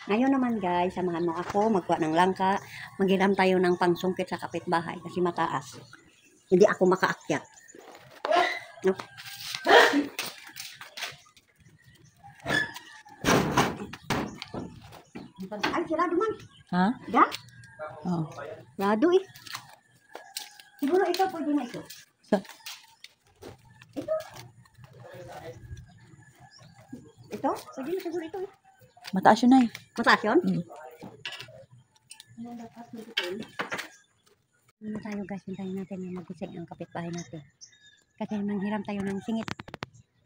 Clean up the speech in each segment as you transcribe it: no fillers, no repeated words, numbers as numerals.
Ngayon naman guys, samahan mo ako magkuha ng langka. Maghiram tayo ng pangsungkit sa kapitbahay kasi mataas. Hindi ako makaakyat. No? Ay, sirado man. Ha? Da? Oh. Sirado eh. Siguro ito, pwede na ito. Ito. Ito? Pwede na siguro ito eh. Mataas yun ay. Mataas yun? Hmm. Ano tayo guys, hintayin natin na magising ang kapitbahay natin. Kasi manghiram tayo ng singit.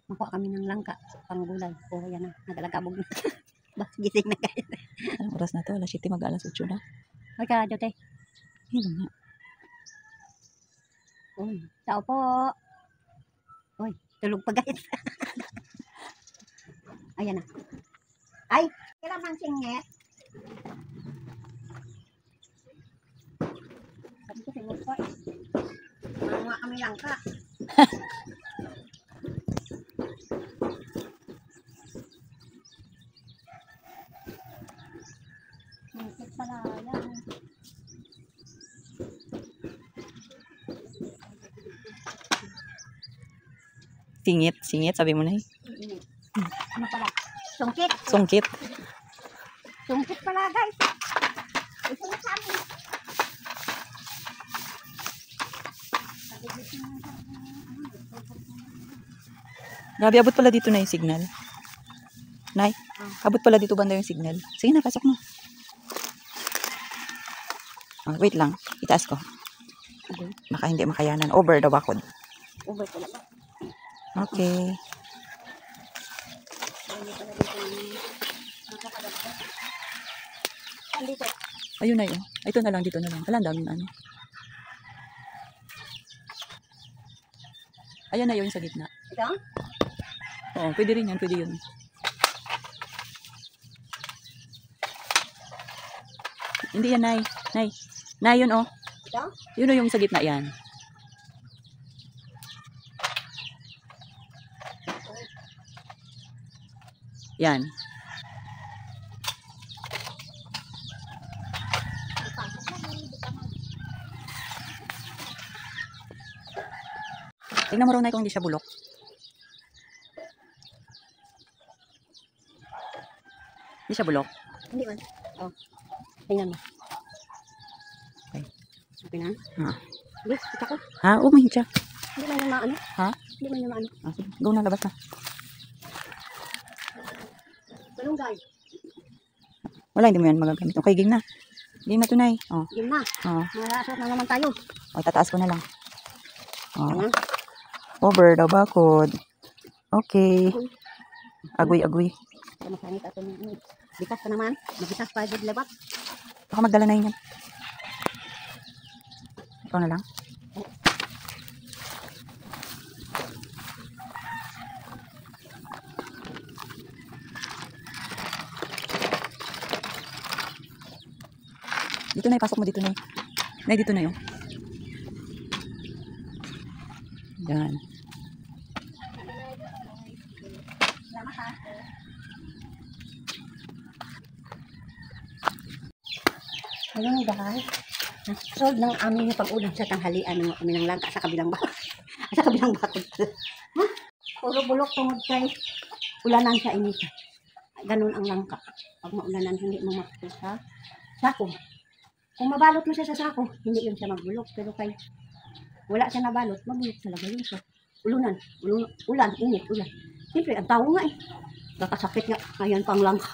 Makuha kami ng langka, panggulay. Oh, yan na, nagalagabog na. Bas, gising na guys. Anong oras na to? Alas 7, mag-alas 8 na. Huwag ka, Jote. Hindi nga. Uy, tao po. Uy, tulog pa guys. Ayan na. Ay, hiram ng singit. Sabi ko singit po eh. Mga kami langka. Singit pala yan. Singit, sabi mo na eh. Ano pala? Sungkit. Sungkit. Sungkit pala guys. Ito na sa amin. Grabe, abot pala dito na yung signal. Nay, abot pala dito banda yung signal. Sige na, pasok mo. Oh, wait lang, itaas ko. Okay. Baka hindi makayanan. Over the bakod. Over talaga. Okay. Dito. Ayun na yun. Ito na lang, dito na lang. Alam, dami na ano. Ayan na yun sa gitna. Ito? Oo, pwede rin yan, pwede yun. Hindi yan, Nay. Nay. Nay, yun oh. Ito? Yun oh, yung sa gitna yan. Yan. Tingnan mo raw na kung hindi siya bulok. Hindi siya bulok. Hindi man. Oh. Tingnan mo. Okay. Okay na? Ha? Hindi, kita ko. Ha? Oh, may siya. Hindi man yung maano. Ha? Hindi man yung maano. Ah, sige. Go na, labas na. Malunggay. Wala, hindi mo yan magagamit. Okay, game na. Game na tunay. Oh. Game na. Oh. Marasot na naman tayo. Oh, tataas ko na lang. Oh. Ano? Over the bakod. Okay. Agoy. Masanit ato ng bitas pa naman. Magitas pa yung lebat. Baka magdala na yun yan. Ikaw na lang. Dito na, ipasok mo dito na. Nay, dito na yun. Yan. Ayun guys. Sold ng amin yung pag-ulam sa tanghalian ng kami ng langka sa kabilang bakod. Sa kabilang bakod. Ha? Puro bulok tungod kay ulanan sa inita. Ganun ang langka. Pag maulanan, hindi mo makita sa sako. Kung mabalot mo siya sa sako, hindi yun siya magbulok. Pero kay wala siya nabalot, mabulok talaga yun siya. Ulan, init, ulan. Siyempre, ang tao nga eh. Kakasakit nga. Ayan pang langka.